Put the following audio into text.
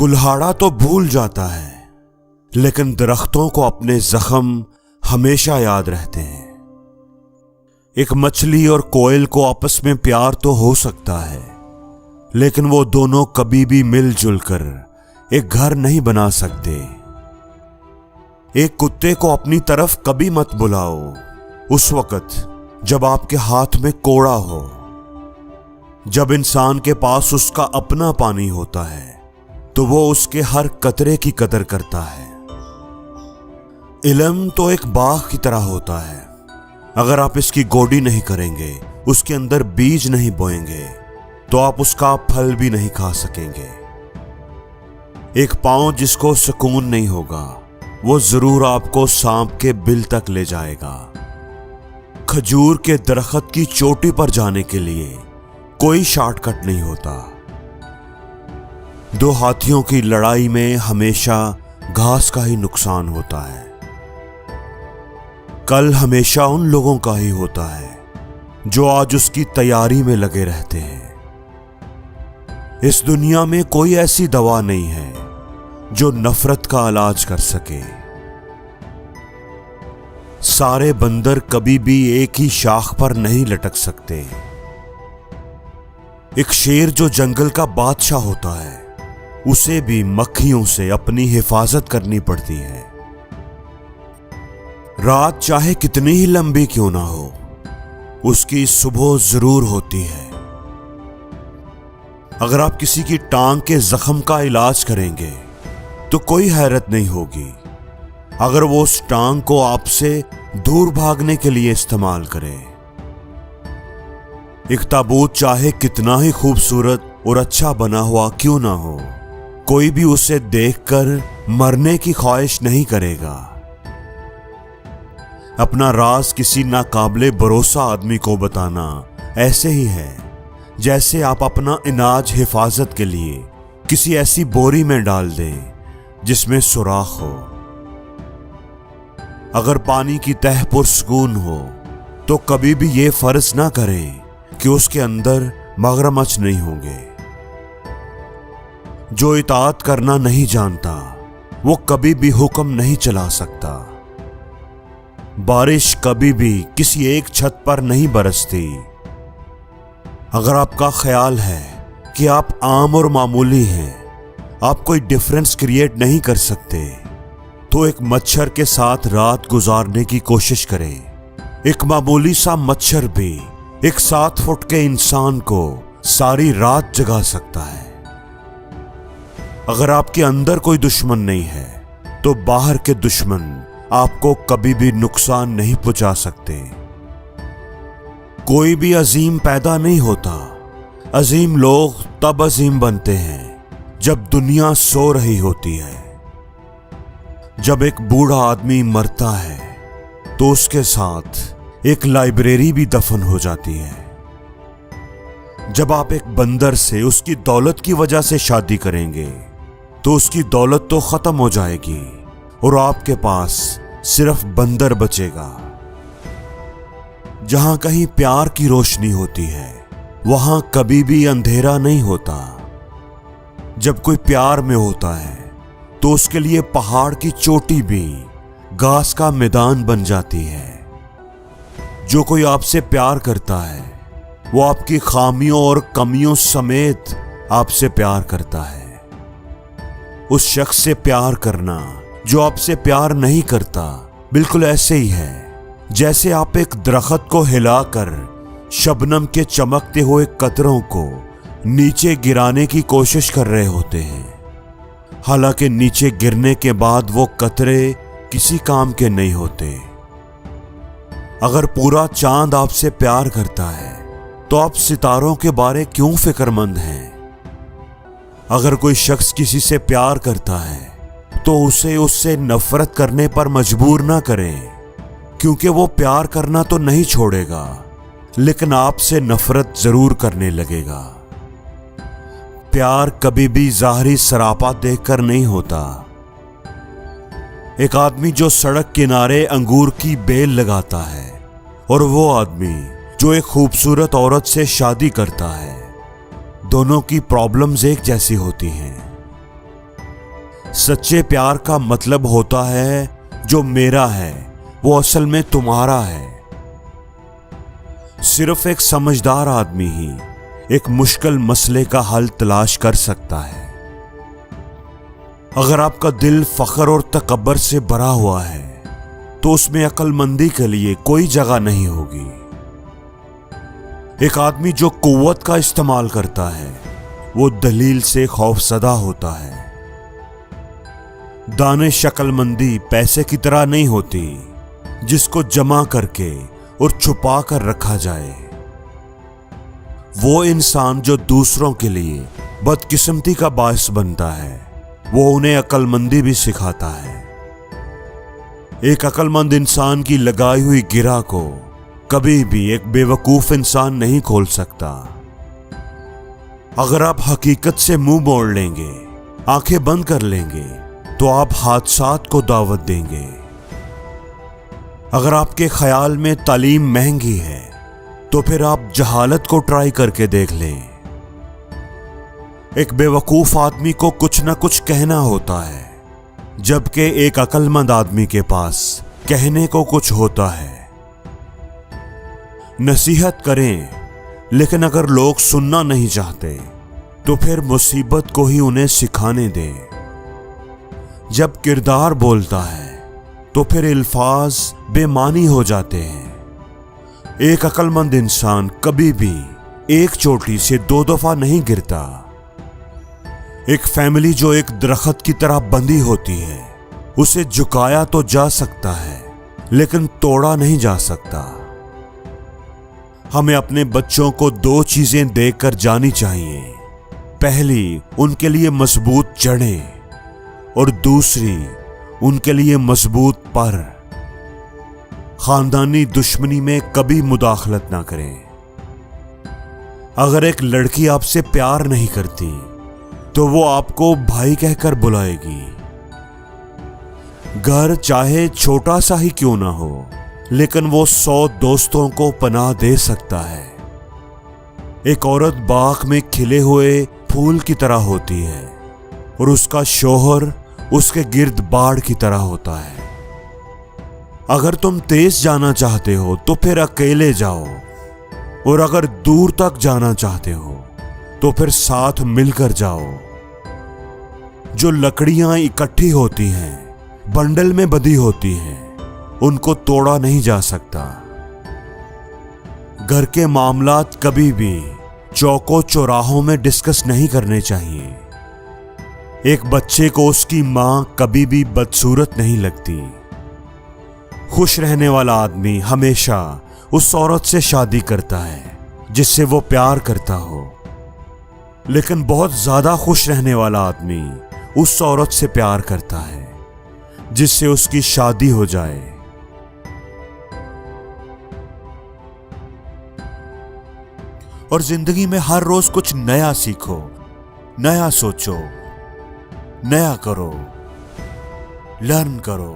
कुल्हाड़ा तो भूल जाता है, लेकिन दरख्तों को अपने जख्म हमेशा याद रहते हैं। एक मछली और कोयल को आपस में प्यार तो हो सकता है, लेकिन वो दोनों कभी भी मिलजुल कर एक घर नहीं बना सकते। एक कुत्ते को अपनी तरफ कभी मत बुलाओ उस वक्त जब आपके हाथ में कोड़ा हो। जब इंसान के पास उसका अपना पानी होता है तो वो उसके हर कतरे की कदर करता है। इल्म तो एक बाग की तरह होता है। अगर आप इसकी गोडी नहीं करेंगे, उसके अंदर बीज नहीं बोएंगे, तो आप उसका फल भी नहीं खा सकेंगे। एक पांव जिसको सुकून नहीं होगा, वो जरूर आपको सांप के बिल तक ले जाएगा। खजूर के दरख्त की चोटी पर जाने के लिए कोई शॉर्टकट नहीं होता। दो हाथियों की लड़ाई में हमेशा घास का ही नुकसान होता है। कल हमेशा उन लोगों का ही होता है जो आज उसकी तैयारी में लगे रहते हैं। इस दुनिया में कोई ऐसी दवा नहीं है जो नफरत का इलाज कर सके। सारे बंदर कभी भी एक ही शाख पर नहीं लटक सकते। एक शेर जो जंगल का बादशाह होता है, उसे भी मक्खियों से अपनी हिफाजत करनी पड़ती है। रात चाहे कितनी ही लंबी क्यों ना हो, उसकी सुबह जरूर होती है। अगर आप किसी की टांग के जख्म का इलाज करेंगे तो कोई हैरत नहीं होगी अगर वो उस टांग को आपसे दूर भागने के लिए इस्तेमाल करे। एक ताबूत चाहे कितना ही खूबसूरत और अच्छा बना हुआ क्यों ना हो, कोई भी उसे देखकर मरने की ख्वाहिश नहीं करेगा। अपना राज किसी नाकाबिले भरोसा आदमी को बताना ऐसे ही है जैसे आप अपना अनाज हिफाजत के लिए किसी ऐसी बोरी में डाल दें जिसमें सुराख हो। अगर पानी की तह पुरसकून हो तो कभी भी ये फर्ज ना करें कि उसके अंदर मगरमच्छ नहीं होंगे। जो इताअत करना नहीं जानता वो कभी भी हुक्म नहीं चला सकता। बारिश कभी भी किसी एक छत पर नहीं बरसती। अगर आपका ख्याल है कि आप आम और मामूली हैं, आप कोई डिफरेंस क्रिएट नहीं कर सकते, तो एक मच्छर के साथ रात गुजारने की कोशिश करें। एक मामूली सा मच्छर भी एक 7 फुट के इंसान को सारी रात जगा सकता है। अगर आपके अंदर कोई दुश्मन नहीं है तो बाहर के दुश्मन आपको कभी भी नुकसान नहीं पहुंचा सकते। कोई भी अजीम पैदा नहीं होता। अजीम लोग तब अजीम बनते हैं जब दुनिया सो रही होती है। जब एक बूढ़ा आदमी मरता है तो उसके साथ एक लाइब्रेरी भी दफन हो जाती है। जब आप एक बंदर से उसकी दौलत की वजह से शादी करेंगे तो उसकी दौलत तो खत्म हो जाएगी और आपके पास सिर्फ बंदर बचेगा। जहां कहीं प्यार की रोशनी होती है, वहां कभी भी अंधेरा नहीं होता। जब कोई प्यार में होता है तो उसके लिए पहाड़ की चोटी भी घास का मैदान बन जाती है। जो कोई आपसे प्यार करता है वो आपकी खामियों और कमियों समेत आपसे प्यार करता है। उस शख्स से प्यार करना जो आपसे प्यार नहीं करता, बिल्कुल ऐसे ही है जैसे आप एक दरख्त को हिलाकर शबनम के चमकते हुए कतरों को नीचे गिराने की कोशिश कर रहे होते हैं। हालांकि नीचे गिरने के बाद वो कतरे किसी काम के नहीं होते। अगर पूरा चांद आपसे प्यार करता है तो आप सितारों के बारे क्यों फिक्रमंद हैं? अगर कोई शख्स किसी से प्यार करता है तो उसे उससे नफरत करने पर मजबूर ना करें, क्योंकि वो प्यार करना तो नहीं छोड़ेगा, लेकिन आपसे नफरत जरूर करने लगेगा। प्यार कभी भी जाहरी सरापा देखकर नहीं होता। एक आदमी जो सड़क किनारे अंगूर की बेल लगाता है और वो आदमी जो एक खूबसूरत औरत से शादी करता है, दोनों की प्रॉब्लम्स एक जैसी होती हैं। सच्चे प्यार का मतलब होता है जो मेरा है वो असल में तुम्हारा है। सिर्फ एक समझदार आदमी ही एक मुश्किल मसले का हल तलाश कर सकता है। अगर आपका दिल फख्र और तकब्बर से भरा हुआ है तो उसमें अक्लमंदी के लिए कोई जगह नहीं होगी। एक आदमी जो कुव्वत का इस्तेमाल करता है वो दलील से खौफसदा होता है। दानिश अक्लमंदी पैसे की तरह नहीं होती जिसको जमा करके और छुपा कर रखा जाए। वो इंसान जो दूसरों के लिए बदकिस्मती का बायस बनता है वो उन्हें अक्लमंदी भी सिखाता है। एक अक्लमंद इंसान की लगाई हुई गिरह को कभी भी एक बेवकूफ इंसान नहीं खोल सकता। अगर आप हकीकत से मुंह मोड़ लेंगे, आंखें बंद कर लेंगे तो आप हादसात को दावत देंगे। अगर आपके ख्याल में तालीम महंगी है तो फिर आप जहालत को ट्राई करके देख लें। एक बेवकूफ आदमी को कुछ ना कुछ कहना होता है जबकि एक अक्लमंद आदमी के पास कहने को कुछ होता है। नसीहत करें लेकिन अगर लोग सुनना नहीं चाहते तो फिर मुसीबत को ही उन्हें सिखाने दें। जब किरदार बोलता है तो फिर अल्फाज बेमानी हो जाते हैं। एक अक्लमंद इंसान कभी भी एक चोटी से 2 दफा नहीं गिरता। एक फैमिली जो एक दरख्त की तरह बंधी होती है उसे झुकाया तो जा सकता है लेकिन तोड़ा नहीं जा सकता। हमें अपने बच्चों को 2 चीजें देकर जानी चाहिए। पहली, उनके लिए मजबूत जड़ें और दूसरी, उनके लिए मजबूत पर। खानदानी दुश्मनी में कभी मुदाखलत ना करें। अगर एक लड़की आपसे प्यार नहीं करती तो वो आपको भाई कहकर बुलाएगी। घर चाहे छोटा सा ही क्यों ना हो लेकिन वो 100 दोस्तों को पनाह दे सकता है। एक औरत बाग में खिले हुए फूल की तरह होती है और उसका शौहर उसके गिर्द बाढ़ की तरह होता है। अगर तुम तेज जाना चाहते हो तो फिर अकेले जाओ और अगर दूर तक जाना चाहते हो तो फिर साथ मिलकर जाओ। जो लकड़ियां इकट्ठी होती हैं, बंडल में बंधी होती हैं, उनको तोड़ा नहीं जा सकता। घर के मामलात कभी भी चौकों चौराहों में डिस्कस नहीं करने चाहिए। एक बच्चे को उसकी मां कभी भी बदसूरत नहीं लगती। खुश रहने वाला आदमी हमेशा उस औरत से शादी करता है जिससे वो प्यार करता हो, लेकिन बहुत ज्यादा खुश रहने वाला आदमी उस औरत से प्यार करता है जिससे उसकी शादी हो जाए। और जिंदगी में हर रोज कुछ नया सीखो, नया सोचो, नया करो, लर्न करो।